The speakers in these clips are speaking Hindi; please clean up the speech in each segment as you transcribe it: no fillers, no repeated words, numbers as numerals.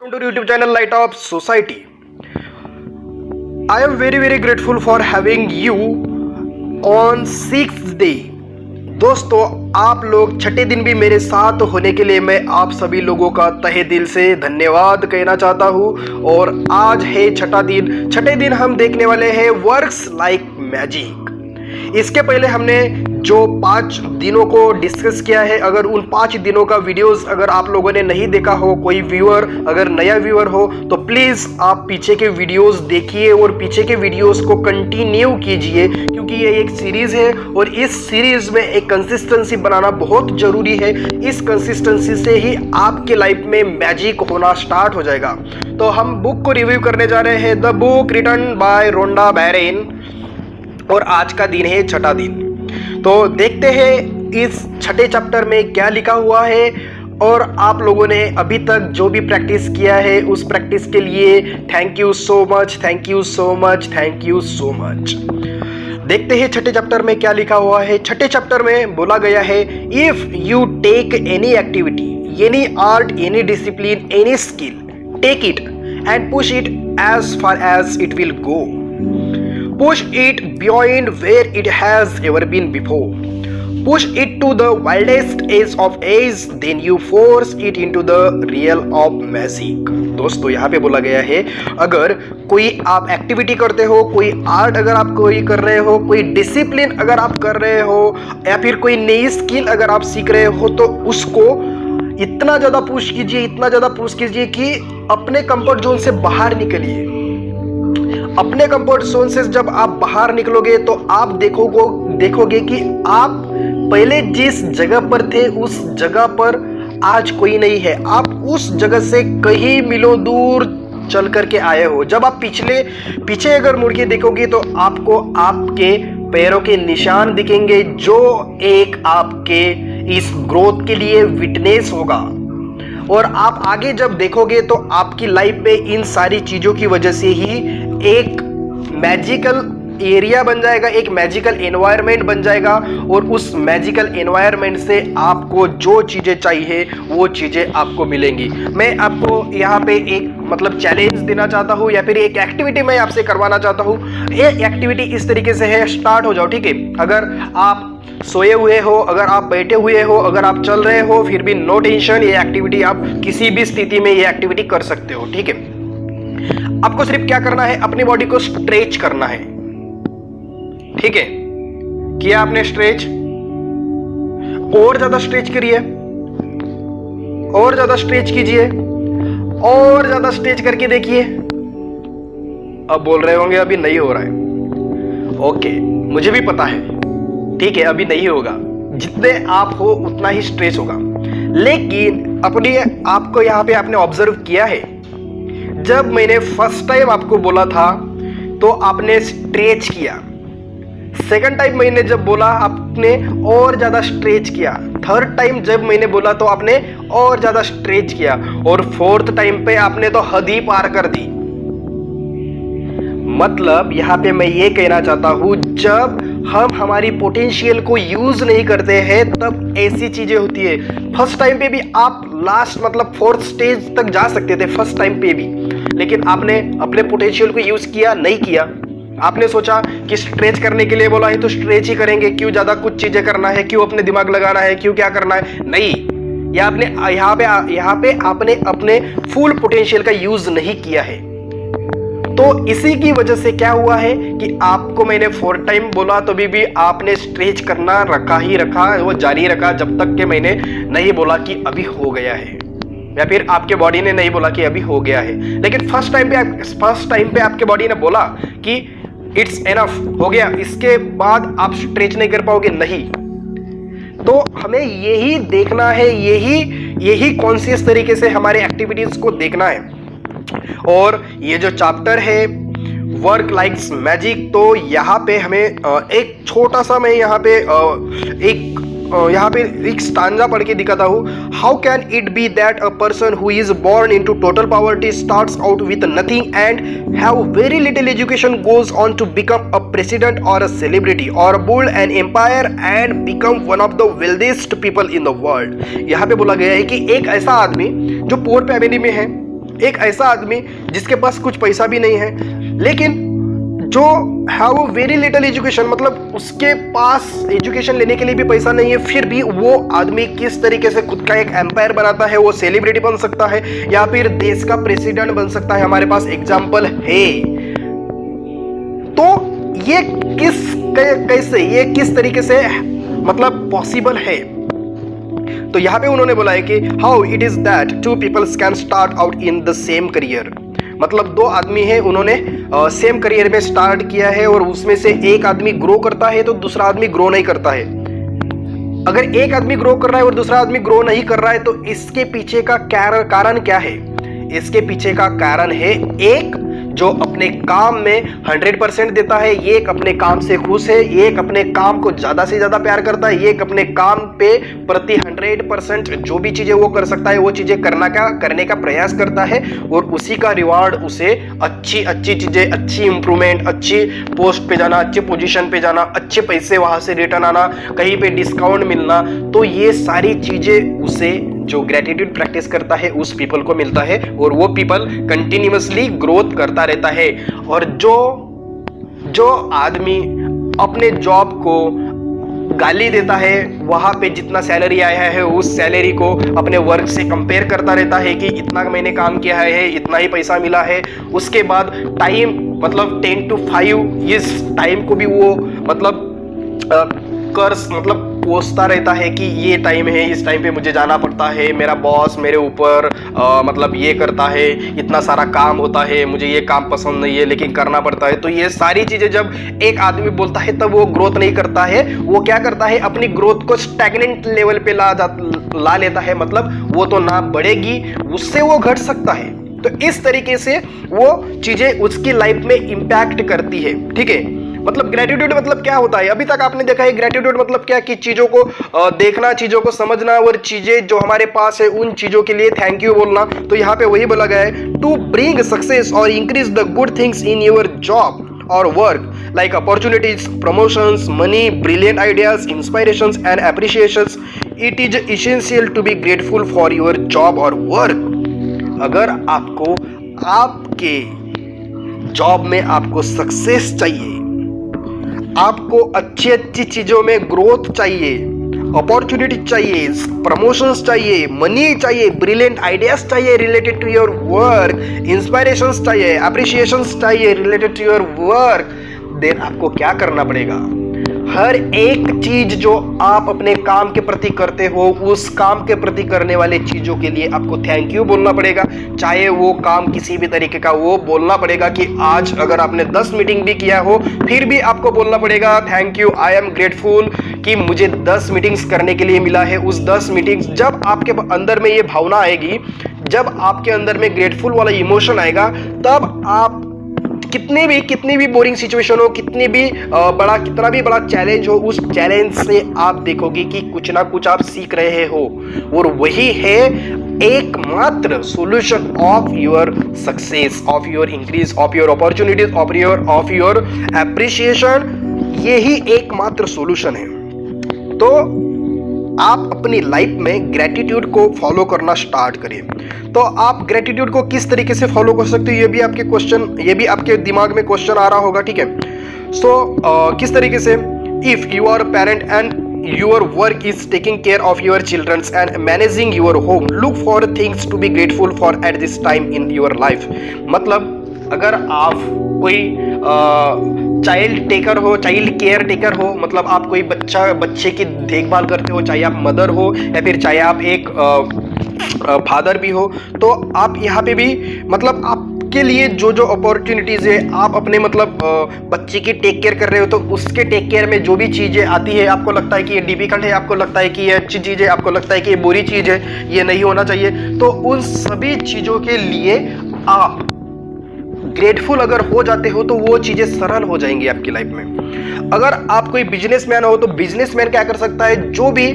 Welcome to YouTube channel Light of Society. I am very grateful for having you on 6th day. दोस्तों, आप लोग छठे दिन भी मेरे साथ होने के लिए मैं आप सभी लोगों का तहे दिल से धन्यवाद कहना चाहता हूँ। और आज है छठा दिन। छठे दिन हम देखने वाले हैं वर्क्स लाइक मैजिक। इसके पहले हमने जो 5 दिनों को डिस्कस किया है, अगर उन 5 दिनों का वीडियोस अगर आप लोगों ने नहीं देखा हो, कोई व्यूअर अगर नया व्यूअर हो तो प्लीज़ आप पीछे के वीडियोस देखिए और पीछे के वीडियोस को कंटिन्यू कीजिए, क्योंकि ये एक सीरीज़ है और इस सीरीज़ में एक कंसिस्टेंसी बनाना बहुत ज़रूरी है। इस कंसिस्टेंसी से ही आपके लाइफ में मैजिक होना स्टार्ट हो जाएगा। तो हम बुक को रिव्यू करने जा रहे हैं, the book written by Rhonda Byrne, और आज का दिन है छठा दिन। तो देखते हैं इस छठे चैप्टर में क्या लिखा हुआ है, और आप लोगों ने अभी तक जो भी प्रैक्टिस किया है उस प्रैक्टिस के लिए thank you so much, thank you so much, thank you so much. देखते हैं छठे चैप्टर में क्या लिखा हुआ है। छठे चैप्टर में बोला गया है, if you take any activity, any art, any discipline, any skill, take it and push it as far as it will go. Push it beyond where it has ever been before. Push it to the wildest edge of age, then you force it into the realm of magic. दोस्तों, यहाँ पे बोला गया है, अगर कोई आप एक्टिविटी करते हो, कोई आर्ट अगर आप कोई कर रहे हो, कोई डिसिप्लिन अगर आप कर रहे हो, या फिर कोई नई स्किल अगर आप सीख रहे हो, तो उसको इतना ज़्यादा पुश कीजिए, इतना ज़्यादा पुश कीजिए कि अपने कंफर्ट जोन से बाहर निकलिए। अपने कंफर्ट जोन से जब आप बाहर निकलोगे तो आप देखोगे कि आप पहले जिस जगह पर थे उस जगह पर आज कोई नहीं है। आप उस जगह से कहीं मीलों दूर चल करके आए हो। जब आप पीछे अगर मुड़ के देखोगे तो आपको आपके पैरों के निशान दिखेंगे, जो एक आपके इस ग्रोथ के लिए विटनेस होगा। और आप आगे जब देखोगे तो आपकी लाइफ में इन सारी चीज़ों की वजह से ही एक मैजिकल एरिया बन जाएगा, एक मैजिकल एनवायरनमेंट बन जाएगा, और उस मैजिकल एनवायरनमेंट से आपको जो चीज़ें चाहिए वो चीज़ें आपको मिलेंगी। मैं आपको यहाँ पे एक चैलेंज देना चाहता हूँ, या फिर एक एक्टिविटी मैं आपसे करवाना चाहता हूँ। ये एक्टिविटी इस तरीके से है, स्टार्ट हो जाओ, ठीक है। अगर आप सोए हुए हो, अगर आप बैठे हुए हो, अगर आप चल रहे हो, फिर भी नो टेंशन, ये एक्टिविटी आप किसी भी स्थिति में ये एक्टिविटी कर सकते हो, ठीक है। आपको सिर्फ क्या करना है, अपनी बॉडी को स्ट्रेच करना है, ठीक है। किया आपने स्ट्रेच, और ज्यादा स्ट्रेच करिए, और ज्यादा स्ट्रेच कीजिए, और ज्यादा स्ट्रेच करके देखिए। अब बोल रहे होंगे अभी नहीं हो रहा है। ओके, मुझे भी पता है, ठीक है, अभी नहीं होगा। जितने आप हो उतना ही स्ट्रेच होगा। लेकिन अपने आपको यहाँ पे आपने ऑब्जर्व किया है, जब मैंने फर्स्ट टाइम आपको बोला था तो आपने स्ट्रेच किया, सेकंड टाइम मैंने जब बोला आपने और ज्यादा स्ट्रेच किया, थर्ड टाइम जब मैंने बोला तो आपने और ज्यादा स्ट्रेच किया, और फोर्थ टाइम पे आपने तो हद ही पार कर दी। मतलब यहाँ पे मैं ये कहना चाहता हूँ, जब हम हमारी पोटेंशियल को यूज नहीं करते हैं तब ऐसी चीजें होती है। फर्स्ट टाइम पे भी आप लास्ट फोर्थ स्टेज तक जा सकते थे, फर्स्ट टाइम पे भी, लेकिन आपने अपने पोटेंशियल को यूज किया नहीं किया। आपने सोचा कि स्ट्रेच करने के लिए बोला है तो स्ट्रेच ही करेंगे, क्यों ज्यादा कुछ चीजें करना है, क्यों अपने दिमाग लगाना है, क्यों क्या करना है, नहीं। या आपने यहाँ पे आपने अपने फुल पोटेंशियल का यूज नहीं किया है। तो इसी की वजह से क्या हुआ है कि आपको मैंने 4 टाइम बोला तो भी आपने स्ट्रेच करना रखा ही रखा, वो जारी रखा, जब तक कि मैंने नहीं बोला कि अभी हो गया है, या फिर आपके बॉडी ने नहीं बोला कि अभी हो गया है। लेकिन फर्स्ट टाइम पे आपके बॉडी ने बोला कि इट्स एनफ, हो गया, इसके बाद आप स्ट्रेच नहीं कर पाओगे, नहीं। तो हमें यही देखना है, यही कॉन्शियस तरीके से हमारे एक्टिविटीज को देखना है। और ये जो चैप्टर है वर्क लाइक्स मैजिक, तो यहाँ पे हमें एक छोटा सा, मैं यहाँ पे एक स्टांजा पढ़ के दिखाता हूँ। How can it be that a person who is born into total poverty starts out with nothing and have very little education goes on to become a president or a celebrity or build an empire and become one of the wealthiest people in the world. यहाँ पे बोला गया है कि एक ऐसा आदमी जो पुअर फैमिली में है, एक ऐसा आदमी जिसके पास कुछ पैसा भी नहीं है, लेकिन जो हैव वेरी लिटल एजुकेशन, मतलब उसके पास एजुकेशन लेने के लिए भी पैसा नहीं है, फिर भी वो आदमी किस तरीके से खुद का एक एम्पायर बनाता है, वो सेलिब्रिटी बन सकता है या फिर देश का प्रेसिडेंट बन सकता है। हमारे पास एग्जाम्पल है। तो ये किस तरीके से मतलब पॉसिबल है। तो यहाँ पे उन्होंने बोला है कि how it is that two peoples can start out in the same career. मतलब दो आदमी है, उन्होंने सेम करियर में स्टार्ट किया है और उसमें से एक आदमी ग्रो करता है तो दूसरा आदमी ग्रो नहीं करता है। अगर एक आदमी ग्रो कर रहा है और दूसरा आदमी ग्रो नहीं कर रहा है तो इसके पीछे का कारण क्या है? इसके पीछे का कारण है एक जो अपने काम में 100% देता है, ये एक अपने काम से खुश है, ये एक अपने काम को ज्यादा से ज्यादा प्यार करता है, ये एक अपने काम पे प्रति 100% जो भी चीजें वो कर सकता है वो चीजें करने का प्रयास करता है और उसी का रिवार्ड उसे अच्छी चीजें, अच्छी इंप्रूवमेंट, अच्छी पोस्ट पे जाना, अच्छे पोजीशन पे जाना, अच्छे पैसे वहां से रिटर्न आना, कहीं पे डिस्काउंट मिलना, तो ये सारी चीजें उसे जो ग्रेटिट्यूड प्रैक्टिस करता है उस पीपल को मिलता है और वो पीपल कंटिन्यूअसली ग्रोथ करता रहता है। और जो आदमी अपने जॉब को गाली देता है, वहां पे जितना सैलरी आया है उस सैलरी को अपने वर्क से कंपेयर करता रहता है कि इतना मैंने काम किया है, इतना ही पैसा मिला है। उसके बाद टाइम मतलब 10 to 5 इस टाइम को भी वो मतलब कर्स मतलब कोसता रहता है कि ये टाइम है, इस टाइम पे मुझे जाना पड़ता है, मेरा बॉस मेरे ऊपर मतलब ये करता है, इतना सारा काम होता है, मुझे ये काम पसंद नहीं है लेकिन करना पड़ता है। तो ये सारी चीजें जब एक आदमी बोलता है तब वो ग्रोथ नहीं करता है, वो क्या करता है अपनी ग्रोथ को स्टैग्नेंट लेवल पे ला लेता है। मतलब वो तो ना बढ़ेगी, उससे वो घट सकता है। तो इस तरीके से वो चीजें उसकी लाइफ में इंपैक्ट करती है। ठीक है, मतलब ग्रेटिट्यूड मतलब क्या होता है? अभी तक आपने देखा है ग्रेटिट्यूड मतलब क्या कि चीजों को देखना, चीजों को समझना और चीजें जो हमारे पास है उन चीजों के लिए थैंक यू बोलना। तो यहाँ पे वही बोला गया है, टू ब्रिंग सक्सेस और increase the good things in your job or work like opportunities, promotions, money, brilliant ideas, inspirations and appreciations. It is essential to be grateful for your job or work. अगर आपको आपके जॉब में आपको सक्सेस चाहिए, आपको अच्छी चीजों में ग्रोथ चाहिए, अपॉर्चुनिटी चाहिए, प्रमोशंस चाहिए, मनी चाहिए, ब्रिलियंट आइडियाज चाहिए related to your work, inspirations चाहिए, अप्रिशिएशंस चाहिए related to your work, then आपको क्या करना पड़ेगा? हर एक चीज जो आप अपने काम के प्रति करते हो उस काम के प्रति करने वाले चीजों के लिए आपको थैंक यू बोलना पड़ेगा। चाहे वो काम किसी भी तरीके का, वो बोलना पड़ेगा कि आज अगर आपने 10 मीटिंग भी किया हो फिर भी आपको बोलना पड़ेगा thank you, I am grateful कि मुझे 10 मीटिंग्स करने के लिए मिला है। उस 10 मीटिंग्स जब आपके अंदर में ये भावना आएगी, जब आपके अंदर में ग्रेटफुल वाला इमोशन आएगा, तब आप कितनी भी बोरिंग सिचुएशन हो, कितना भी बड़ा चैलेंज हो, उस चैलेंज से आप देखोगे कि कुछ ना कुछ आप सीख रहे हो। और वही है एकमात्र solution of your success, of your increase, of your opportunities, of your appreciation. यही एकमात्र सॉल्यूशन है। तो आप अपनी लाइफ में ग्रेटिट्यूड को फॉलो करना स्टार्ट करें। तो आप ग्रेटिट्यूड को किस तरीके से फॉलो कर सकते हो, ये भी आपके दिमाग में क्वेश्चन आ रहा होगा। ठीक है, सो किस तरीके से? If you are parent and your work is taking care of your childrens and managing your home, look for things to be grateful for at this time in your life. मतलब अगर आप कोई चाइल्ड केयर टेकर हो, मतलब आप कोई बच्चे की देखभाल करते हो, चाहे आप मदर हो या फिर चाहे आप एक फादर भी हो, तो आप यहाँ पे भी मतलब आपके लिए जो अपॉर्चुनिटीज है, आप अपने मतलब बच्चे की टेक केयर कर रहे हो, तो उसके टेक केयर में जो भी चीजें आती है, आपको लगता है कि ये डिफिकल्ट है, आपको लगता है कि ये अच्छी चीज है, आपको लगता है कि ये बुरी चीज है, ये नहीं होना चाहिए, तो उन सभी चीजों के लिए आप ग्रेटफुल अगर हो जाते हो तो वो चीजें सरल हो जाएंगी आपकी लाइफ में। अगर आप कोई बिजनेसमैन हो तो बिजनेसमैन क्या कर सकता है? जो भी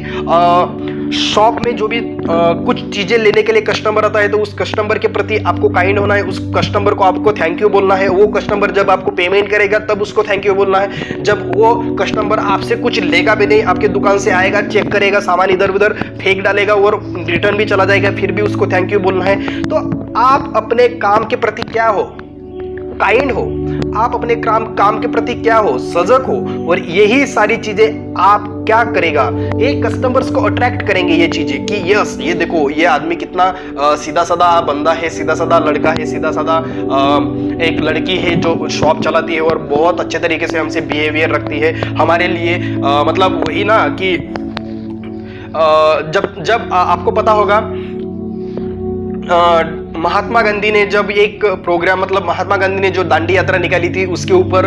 शॉप में जो भी कुछ चीजें लेने के लिए कस्टमर आता है तो उस कस्टमर के प्रति आपको काइंड होना है, उस कस्टमर को आपको थैंक यू बोलना है। वो कस्टमर जब आपको पेमेंट करेगा तब उसको थैंक यू बोलना है। जब वो कस्टमर आपसे कुछ लेगा भी नहीं, आपके दुकान से आएगा, चेक करेगा, सामान इधर उधर फेंक डालेगा और रिटर्न भी चला जाएगा, फिर भी उसको थैंक यू बोलना है। तो आप अपने काम के प्रति क्या हो, काइंड हो। आप अपने काम के प्रति क्या हो, सजग हो। और यही सारी चीजें आप क्या करेगा, एक कस्टमर्स को अट्रैक्ट करेंगे ये चीजें कि यस ये देखो ये आदमी कितना सीधा साधा बंदा है, सीधा साधा लड़का है, सीधा साधा एक लड़की है जो शॉप चलाती है और बहुत अच्छे तरीके से हमसे बिहेवियर रखती है हमारे लिए। मतलब वही ना कि जब आपको पता होगा महात्मा गांधी ने जब एक प्रोग्राम, मतलब महात्मा गांधी ने जो दांडी यात्रा निकाली थी उसके ऊपर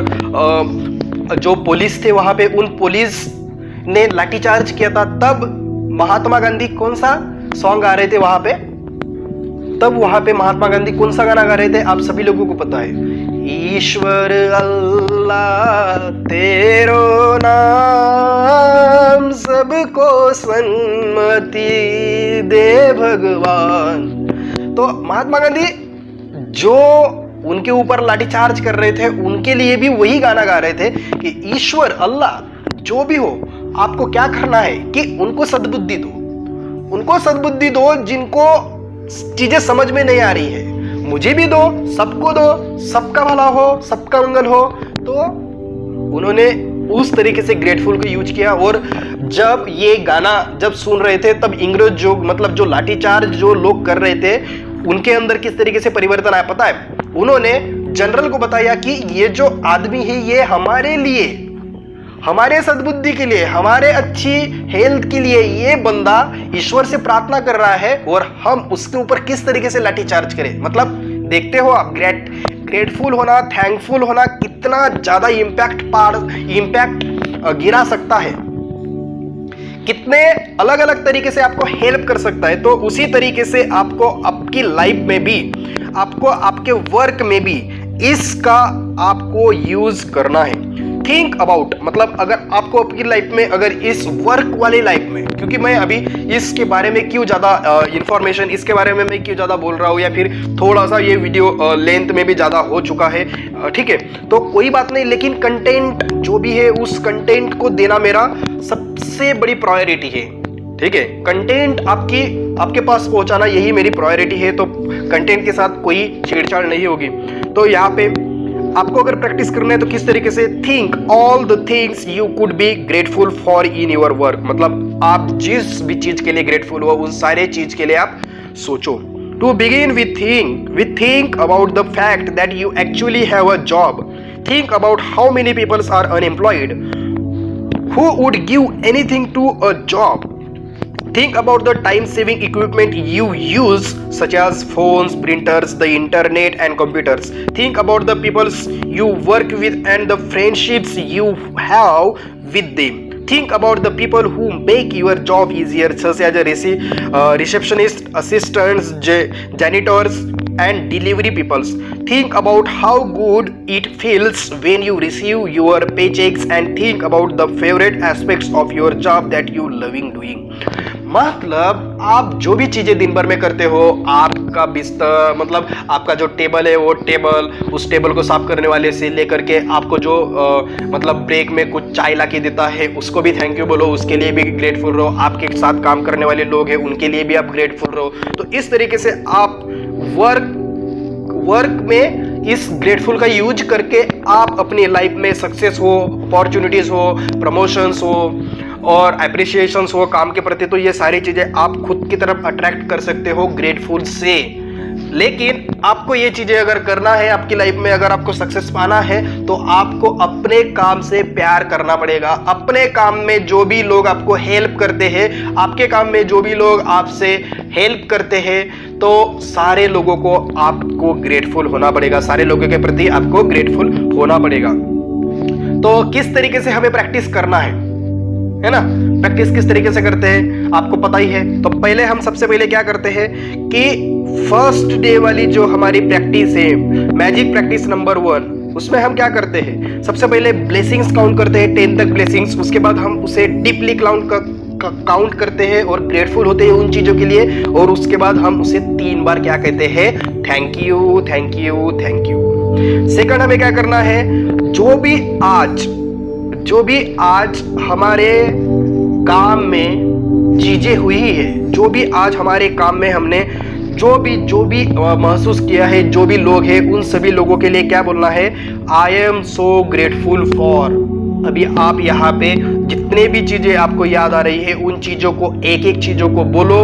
जो पुलिस थे वहां पे, उन पुलिस ने लाठीचार्ज किया था, तब महात्मा गांधी कौन सा सॉन्ग गा रहे थे वहां पे? तब वहां पे महात्मा गांधी कौन सा गाना गा रहे थे आप सभी लोगों को पता है? ईश्वर अल्लाह तेरो नाम, सबको सन्मति दे भगवान। तो महात्मा गांधी जो उनके ऊपर लाठीचार्ज कर रहे थे उनके लिए भी वही गाना गा रहे थे कि ईश्वर अल्लाह जो भी हो आपको क्या करना है कि उनको सद्बुद्धि दो, उनको सद्बुद्धि दो जिनको चीजें समझ में नहीं आ रही है, मुझे भी दो, सबको दो, सबका भला हो, सबका मंगल हो। तो उन्होंने उस तरीके से ग्रेटफुल को यूज किया। और जब ये गाना जब सुन रहे थे तब इंग्रज जो मतलब जो लाठीचार्ज जो लोग कर रहे थे उनके अंदर किस तरीके से परिवर्तन आया पता है? उन्होंने जनरल को बताया कि ये जो आदमी है ये हमारे लिए, हमारे सद्बुद्धि के लिए, हमारे अच्छी हेल्थ के लिए ये बंदा ईश्वर से प्रार्थना कर रहा है और हम उसके ऊपर किस तरीके से लाठीचार्ज करें। मतलब देखते हो आप ग्रेटफुल होना, थैंकफुल होना कितना ज्यादा इम्पैक्ट गिरा सकता है, कितने अलग अलग तरीके से आपको हेल्प कर सकता है। तो उसी तरीके से आपको आपकी लाइफ में भी, आपको आपके वर्क में भी इसका आपको यूज करना है। थिंक अबाउट, मतलब अगर आपको आपकी लाइफ में, अगर इस वर्क वाली लाइफ में, क्योंकि मैं अभी इसके बारे में क्यों ज्यादा इंफॉर्मेशन, इसके बारे में मैं क्यों ज्यादा बोल रहा हूँ, या फिर थोड़ा सा ये वीडियो लेंथ में भी ज्यादा हो चुका है, ठीक है, तो कोई बात नहीं, लेकिन कंटेंट जो भी है उस कंटेंट को देना मेरा सबसे बड़ी प्रायोरिटी है, ठीक है। कंटेंट आपके पास पहुंचाना यही मेरी प्रायोरिटी है। तो कंटेंट के साथ कोई छेड़छाड़ नहीं होगी। तो यहाँ पे आपको अगर प्रैक्टिस करना है तो किस तरीके से, think all the things you could be grateful for in your work, मतलब आप जिस भी चीज के लिए ग्रेटफुल हो उन सारे चीज के लिए आप सोचो। To begin we think about the fact that you actually have a job. Think about how many peoples are unemployed who would give anything to a job. Think about the time-saving equipment you use, such as phones, printers, the internet and computers. Think about the people you work with and the friendships you have with them. Think about the people who make your job easier, such as receptionists, assistants, janitors and delivery people. Think about how good it feels when you receive your paychecks and think about the favorite aspects of your job that you loving doing. मतलब आप जो भी चीजें दिन भर में करते हो, आपका बिस्तर, मतलब आपका जो टेबल है वो टेबल, उस टेबल को साफ करने वाले से लेकर के आपको जो मतलब ब्रेक में कुछ चाय ला के देता है उसको भी थैंक यू बोलो, उसके लिए भी ग्रेटफुल रहो। आपके साथ काम करने वाले लोग हैं उनके लिए भी आप ग्रेटफुल रहो। तो इस तरीके से आप वर्क में इस ग्रेटफुल का यूज करके आप अपनी लाइफ में सक्सेस हो, अपॉर्चुनिटीज हो, प्रमोशंस हो और अप्रिसिएशंस हो काम के प्रति, तो ये सारी चीजें आप खुद की तरफ अट्रैक्ट कर सकते हो ग्रेटफुल से। लेकिन आपको ये चीजें अगर करना है आपकी लाइफ में, अगर आपको सक्सेस पाना है तो आपको अपने काम से प्यार करना पड़ेगा। अपने काम में जो भी लोग आपको हेल्प करते हैं, आपके काम में जो भी लोग आपसे हेल्प करते हैं, तो सारे लोगों को आपको ग्रेटफुल होना पड़ेगा, सारे लोगों के प्रति आपको ग्रेटफुल होना पड़ेगा। तो किस तरीके से हमें प्रैक्टिस करना है ना? प्रैक्टिस किस तरीके से करते हैं आपको पता ही है। तो पहले हम सबसे पहले क्या करते हैं कि फर्स्ट डे वाली जो हमारी प्रैक्टिस है, मैजिक प्रैक्टिस नंबर 1, उसमें हम क्या करते हैं, सबसे पहले ब्लेसिंग्स काउंट करते हैं 10 तक ब्लेसिंग्स। उसके बाद हम उसे डीपली काउंट करते हैं और ग्रेटफुल होते हैं उन चीज़ों के लिए, और उसके बाद हम उसे 3 बार क्या कहते हैं, thank you thank you thank you. Second हमें क्या करना है, जो भी आज हमारे काम में चीजें हुई है, जो भी आज हमारे काम में हमने जो भी महसूस किया है, जो भी लोग हैं, उन सभी लोगों के लिए क्या बोलना है, आई एम सो ग्रेटफुल फॉर। अभी आप यहाँ पे जितने भी चीजें आपको याद आ रही है उन चीजों को, एक एक चीजों को बोलो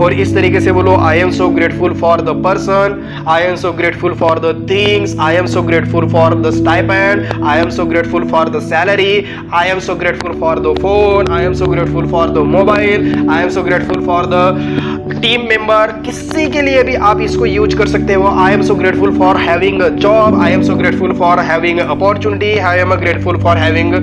और इस तरीके से बोलो, आई am so grateful for the person, I am so grateful for the things, I am so grateful for the stipend, I am so grateful for the salary, I am so grateful for the phone, I am so grateful for the mobile, I am so grateful for the team member. किसी के लिए भी आप इसको यूज कर सकते हो। I am so grateful for having a job, I am so grateful for having opportunity, I am grateful for having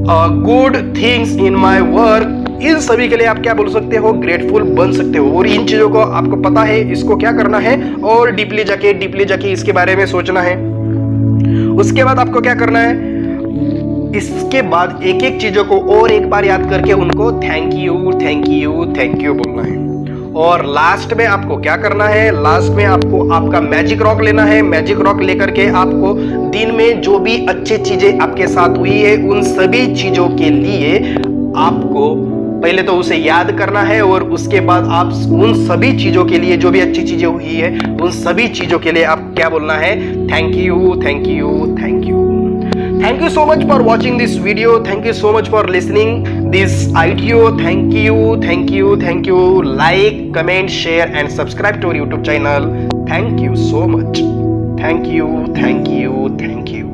good things in my work. इन सभी के लिए आप क्या बोल सकते हो, ग्रेटफुल बन सकते हो। और इन चीजों को आपको पता है, इसको क्या करना है, और डीपली जाके इसके बारे में सोचना है। उसके बाद आपको क्या करना है, इसके बाद एक एक चीजों को और एक बार याद करके उनको thank you thank you thank you बोलना है। और लास्ट में आपको क्या करना है, लास्ट में आपको आपका मैजिक रॉक लेना है। मैजिक रॉक लेकर के आपको दिन में जो भी अच्छी चीजें आपके साथ हुई है उन सभी चीजों के लिए आपको पहले तो उसे याद करना है, और उसके बाद आप उन सभी चीजों के लिए, जो भी अच्छी चीजें हुई है उन सभी चीजों के लिए आप क्या बोलना है, thank you thank you thank you. Thank you so much for watching this video. Thank you so much for listening this audio. Thank you. Like, comment, share and subscribe to our YouTube channel. Thank you so much. Thank you.